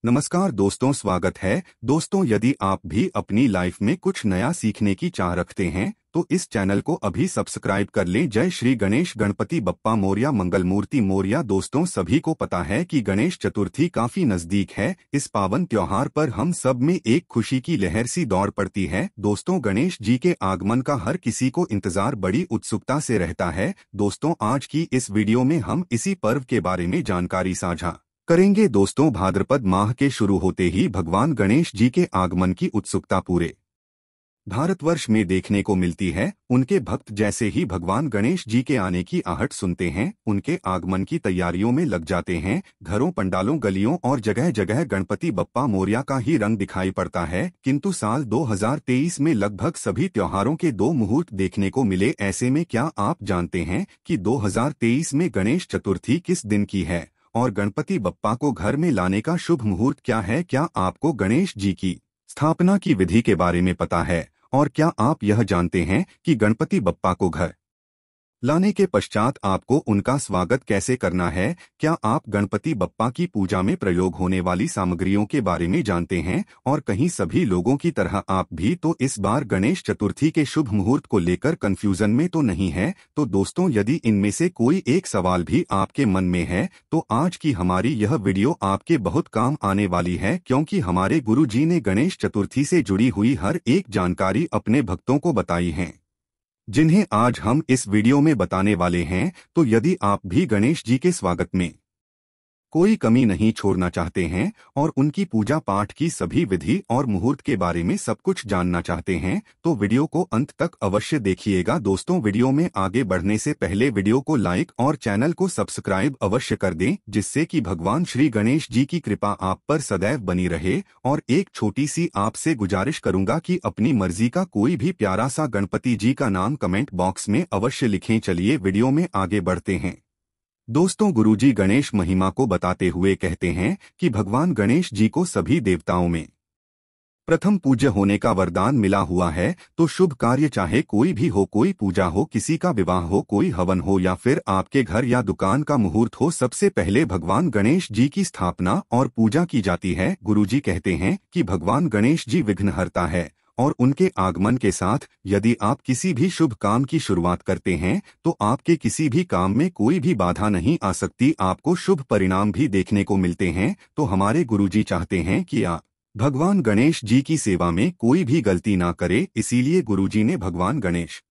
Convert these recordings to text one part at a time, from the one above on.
नमस्कार दोस्तों, स्वागत है। दोस्तों, यदि आप भी अपनी लाइफ में कुछ नया सीखने की चाह रखते हैं तो इस चैनल को अभी सब्सक्राइब कर लें। जय श्री गणेश, गणपति बप्पा मोरया, मंगल मूर्ति मोरया। दोस्तों, सभी को पता है कि गणेश चतुर्थी काफी नजदीक है। इस पावन त्योहार पर हम सब में एक खुशी की लहर सी दौड़ पड़ती है। दोस्तों, गणेश जी के आगमन का हर किसी को इंतजार बड़ी उत्सुकता से रहता है। दोस्तों, आज की इस वीडियो में हम इसी पर्व के बारे में जानकारी साझा करेंगे। दोस्तों, भाद्रपद माह के शुरू होते ही भगवान गणेश जी के आगमन की उत्सुकता पूरे भारतवर्ष में देखने को मिलती है। उनके भक्त जैसे ही भगवान गणेश जी के आने की आहट सुनते हैं, उनके आगमन की तैयारियों में लग जाते हैं। घरों, पंडालों, गलियों और जगह जगह गणपति बप्पा मोरया का ही रंग दिखाई पड़ता है। किंतु साल 2023 में लगभग सभी त्योहारों के दो मुहूर्त देखने को मिले। ऐसे में क्या आप जानते हैं कि 2023 में गणेश चतुर्थी किस दिन की है और गणपति बप्पा को घर में लाने का शुभ मुहूर्त क्या है? क्या आपको गणेश जी की स्थापना की विधि के बारे में पता है? और क्या आप यह जानते हैं कि गणपति बप्पा को घर लाने के पश्चात आपको उनका स्वागत कैसे करना है? क्या आप गणपति बप्पा की पूजा में प्रयोग होने वाली सामग्रियों के बारे में जानते हैं? और कहीं सभी लोगों की तरह आप भी तो इस बार गणेश चतुर्थी के शुभ मुहूर्त को लेकर कंफ्यूजन में तो नहीं है? तो दोस्तों, यदि इनमें से कोई एक सवाल भी आपके मन में है तो आज की हमारी यह वीडियो आपके बहुत काम आने वाली है, क्योंकि हमारे गुरु जी ने गणेश चतुर्थी से जुड़ी हुई हर एक जानकारी अपने भक्तों को बताई है, जिन्हें आज हम इस वीडियो में बताने वाले हैं। तो यदि आप भी गणेश जी के स्वागत में कोई कमी नहीं छोड़ना चाहते हैं और उनकी पूजा पाठ की सभी विधि और मुहूर्त के बारे में सब कुछ जानना चाहते हैं तो वीडियो को अंत तक अवश्य देखिएगा। दोस्तों, वीडियो में आगे बढ़ने से पहले वीडियो को लाइक और चैनल को सब्सक्राइब अवश्य कर दें, जिससे कि भगवान श्री गणेश जी की कृपा आप पर सदैव बनी रहे। और एक छोटी सी आपसे गुजारिश करूंगा कि अपनी मर्जी का कोई भी प्यारा सा गणपति जी का नाम कमेंट बॉक्स में अवश्य लिखें। चलिए वीडियो में आगे बढ़ते हैं। दोस्तों, गुरुजी गणेश महिमा को बताते हुए कहते हैं कि भगवान गणेश जी को सभी देवताओं में प्रथम पूज्य होने का वरदान मिला हुआ है। तो शुभ कार्य चाहे कोई भी हो, कोई पूजा हो, किसी का विवाह हो, कोई हवन हो या फिर आपके घर या दुकान का मुहूर्त हो, सबसे पहले भगवान गणेश जी की स्थापना और पूजा की जाती है। गुरुजी कहते हैं कि भगवान गणेश जी विघ्नहर्ता है और उनके आगमन के साथ यदि आप किसी भी शुभ काम की शुरुआत करते हैं तो आपके किसी भी काम में कोई भी बाधा नहीं आ सकती, आपको शुभ परिणाम भी देखने को मिलते हैं। तो हमारे गुरुजी चाहते हैं कि आप भगवान गणेश जी की सेवा में कोई भी गलती ना करे, इसीलिए गुरुजी ने भगवान गणेश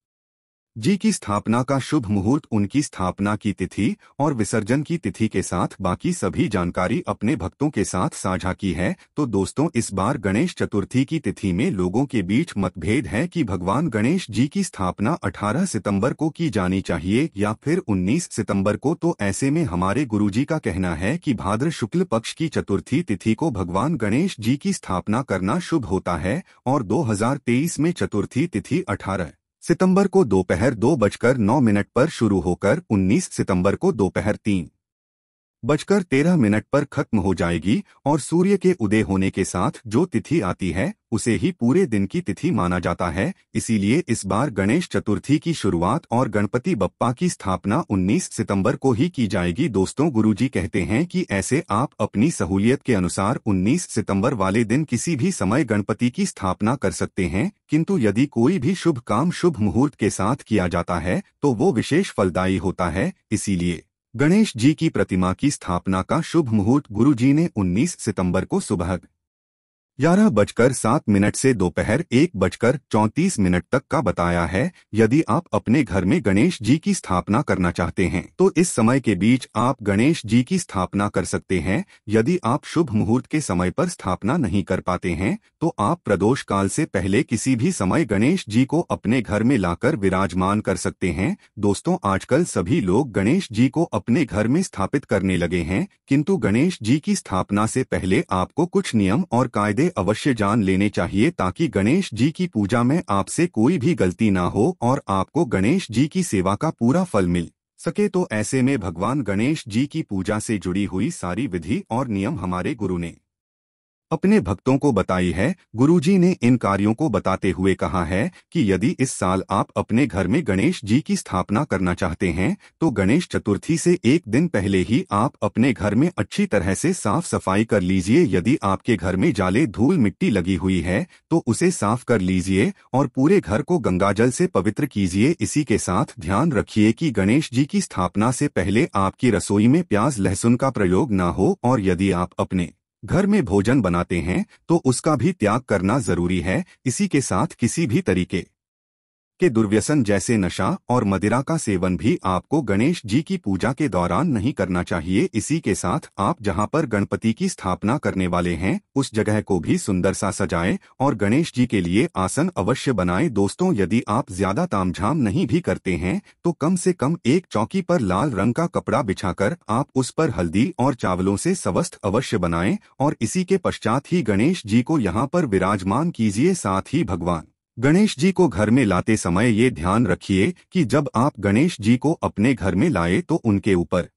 जी की स्थापना का शुभ मुहूर्त, उनकी स्थापना की तिथि और विसर्जन की तिथि के साथ बाकी सभी जानकारी अपने भक्तों के साथ साझा की है। तो दोस्तों, इस बार गणेश चतुर्थी की तिथि में लोगों के बीच मतभेद है कि भगवान गणेश जी की स्थापना 18 सितंबर को की जानी चाहिए या फिर 19 सितंबर को। तो ऐसे में हमारे गुरुजी का कहना है कि भाद्र शुक्ल पक्ष की चतुर्थी तिथि को भगवान गणेश जी की स्थापना करना शुभ होता है और 2023 में चतुर्थी तिथि 18 सितंबर को दोपहर 2:09 पर शुरू होकर 19 सितंबर को दोपहर 3:13 पर खत्म हो जाएगी और सूर्य के उदय होने के साथ जो तिथि आती है उसे ही पूरे दिन की तिथि माना जाता है। इसीलिए इस बार गणेश चतुर्थी की शुरुआत और गणपति बप्पा की स्थापना 19 सितंबर को ही की जाएगी। दोस्तों, गुरुजी कहते हैं कि ऐसे आप अपनी सहूलियत के अनुसार 19 सितंबर वाले दिन किसी भी समय गणपति की स्थापना कर सकते हैं, किंतु यदि कोई भी शुभ काम शुभ मुहूर्त के साथ किया जाता है तो वो विशेष फलदायी होता है। इसीलिए गणेश जी की प्रतिमा की स्थापना का शुभ मुहूर्त गुरुजी ने 19 सितंबर को सुबह 11:07 से दोपहर 1:34 तक का बताया है। यदि आप अपने घर में गणेश जी की स्थापना करना चाहते हैं तो इस समय के बीच आप गणेश जी की स्थापना कर सकते हैं। यदि आप शुभ मुहूर्त के समय पर स्थापना नहीं कर पाते हैं तो आप प्रदोष काल से पहले किसी भी समय गणेश जी को अपने घर में लाकर विराजमान कर सकते हैं। दोस्तों, आजकल सभी लोग गणेश जी को अपने घर में स्थापित करने लगे हैं, किंतु गणेश जी की स्थापना से पहले आपको कुछ नियम और कायदे अवश्य जान लेने चाहिए ताकि गणेश जी की पूजा में आपसे कोई भी गलती ना हो और आपको गणेश जी की सेवा का पूरा फल मिल सके। तो ऐसे में भगवान गणेश जी की पूजा से जुड़ी हुई सारी विधि और नियम हमारे गुरु ने अपने भक्तों को बताई है। गुरुजी ने इन कार्यों को बताते हुए कहा है कि यदि इस साल आप अपने घर में गणेश जी की स्थापना करना चाहते हैं तो गणेश चतुर्थी से एक दिन पहले ही आप अपने घर में अच्छी तरह से साफ सफाई कर लीजिए। यदि आपके घर में जाले धूल मिट्टी लगी हुई है तो उसे साफ कर लीजिए और पूरे घर को गंगाजल से पवित्र कीजिए। इसी के साथ ध्यान रखिए कि गणेश जी की स्थापना से पहले आपकी रसोई में प्याज लहसुन का प्रयोग न हो, और यदि आप अपने घर में भोजन बनाते हैं तो उसका भी त्याग करना जरूरी है। इसी के साथ किसी भी तरीके के दुर्व्यसन जैसे नशा और मदिरा का सेवन भी आपको गणेश जी की पूजा के दौरान नहीं करना चाहिए। इसी के साथ आप जहां पर गणपति की स्थापना करने वाले हैं उस जगह को भी सुंदर सा सजाएं और गणेश जी के लिए आसन अवश्य बनाएं। दोस्तों, यदि आप ज्यादा तामझाम नहीं भी करते हैं तो कम से कम एक चौकी पर लाल रंग का कपड़ा बिछाकर आप उस पर हल्दी और चावलों से स्वस्थ अवश्य बनाएं और इसी के पश्चात ही गणेश जी को यहाँ पर विराजमान कीजिए। साथ ही भगवान गणेश जी को घर में लाते समय ये ध्यान रखिए कि जब आप गणेश जी को अपने घर में लाए तो उनके ऊपर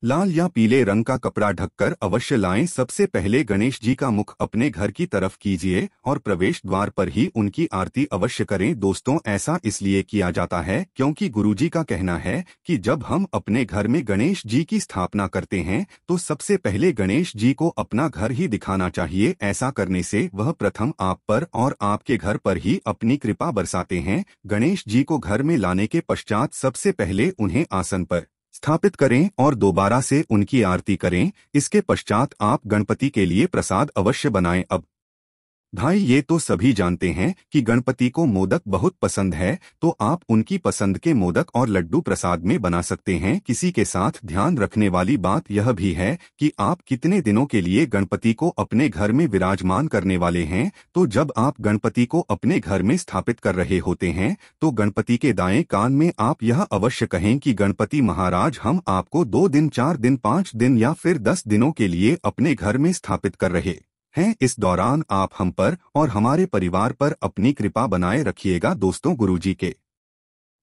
लाल या पीले रंग का कपड़ा ढककर अवश्य लाएं। सबसे पहले गणेश जी का मुख अपने घर की तरफ कीजिए और प्रवेश द्वार पर ही उनकी आरती अवश्य करें। दोस्तों, ऐसा इसलिए किया जाता है क्योंकि गुरुजी का कहना है कि जब हम अपने घर में गणेश जी की स्थापना करते हैं तो सबसे पहले गणेश जी को अपना घर ही दिखाना चाहिए। ऐसा करने से वह प्रथम आप पर और आपके घर पर ही अपनी कृपा बरसाते हैं। गणेश जी को घर में लाने के पश्चात सबसे पहले उन्हें आसन पर स्थापित करें और दोबारा से उनकी आरती करें। इसके पश्चात आप गणपति के लिए प्रसाद अवश्य बनाएं। अब भाई, ये तो सभी जानते हैं कि गणपति को मोदक बहुत पसंद है, तो आप उनकी पसंद के मोदक और लड्डू प्रसाद में बना सकते हैं। किसी के साथ ध्यान रखने वाली बात यह भी है कि आप कितने दिनों के लिए गणपति को अपने घर में विराजमान करने वाले हैं। तो जब आप गणपति को अपने घर में स्थापित कर रहे होते हैं तो गणपति के दाएं कान में आप यह अवश्य कहें कि गणपति महाराज, हम आपको 2 दिन, 4 दिन, 5 दिन या फिर 10 दिनों के लिए अपने घर में स्थापित कर रहे हैं। इस दौरान आप हम पर और हमारे परिवार पर अपनी कृपा बनाए रखिएगा। दोस्तों, गुरुजी के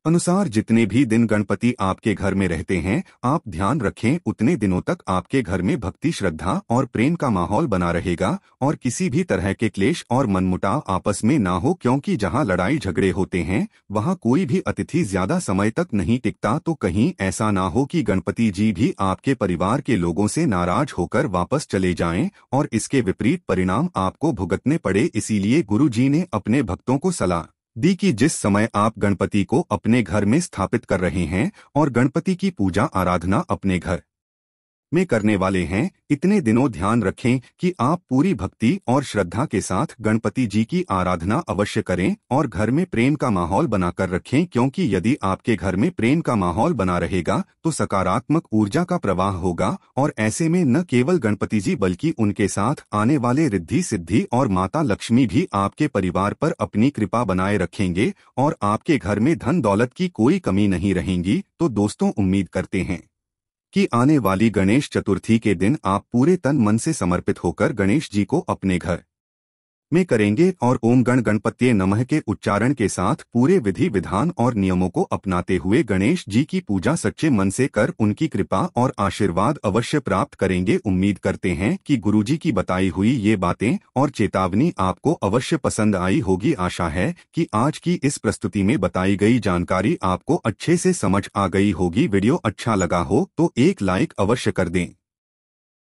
अनुसार जितने भी दिन गणपति आपके घर में रहते हैं आप ध्यान रखें उतने दिनों तक आपके घर में भक्ति, श्रद्धा और प्रेम का माहौल बना रहेगा और किसी भी तरह के क्लेश और मनमुटाव आपस में ना हो, क्योंकि जहां लड़ाई झगड़े होते हैं वहां कोई भी अतिथि ज्यादा समय तक नहीं टिकता। तो कहीं ऐसा ना हो कि गणपति जी भी आपके परिवार के लोगों से नाराज होकर वापस चले जाएं और इसके विपरीत परिणाम आपको भुगतने पड़े। इसीलिए गुरुजी ने अपने भक्तों को सलाह दी कि जिस समय आप गणपति को अपने घर में स्थापित कर रहे हैं और गणपति की पूजा आराधना अपने घर में करने वाले हैं, इतने दिनों ध्यान रखें कि आप पूरी भक्ति और श्रद्धा के साथ गणपति जी की आराधना अवश्य करें और घर में प्रेम का माहौल बनाकर रखें, क्योंकि यदि आपके घर में प्रेम का माहौल बना रहेगा तो सकारात्मक ऊर्जा का प्रवाह होगा और ऐसे में न केवल गणपति जी बल्कि उनके साथ आने वाले रिद्धि सिद्धि और माता लक्ष्मी भी आपके परिवार पर अपनी कृपा बनाए रखेंगे और आपके घर में धन दौलत की कोई कमी नहीं रहेगी। तो दोस्तों, उम्मीद करते हैं कि आने वाली गणेश चतुर्थी के दिन आप पूरे तन मन से समर्पित होकर गणेश जी को अपने घर में करेंगे और ओम गण गणपत्ये नमः के उच्चारण के साथ पूरे विधि विधान और नियमों को अपनाते हुए गणेश जी की पूजा सच्चे मन से कर उनकी कृपा और आशीर्वाद अवश्य प्राप्त करेंगे। उम्मीद करते हैं कि गुरुजी की बताई हुई ये बातें और चेतावनी आपको अवश्य पसंद आई होगी। आशा है कि आज की इस प्रस्तुति में बताई गई जानकारी आपको अच्छे से समझ आ गई होगी। वीडियो अच्छा लगा हो तो एक लाइक अवश्य कर दें।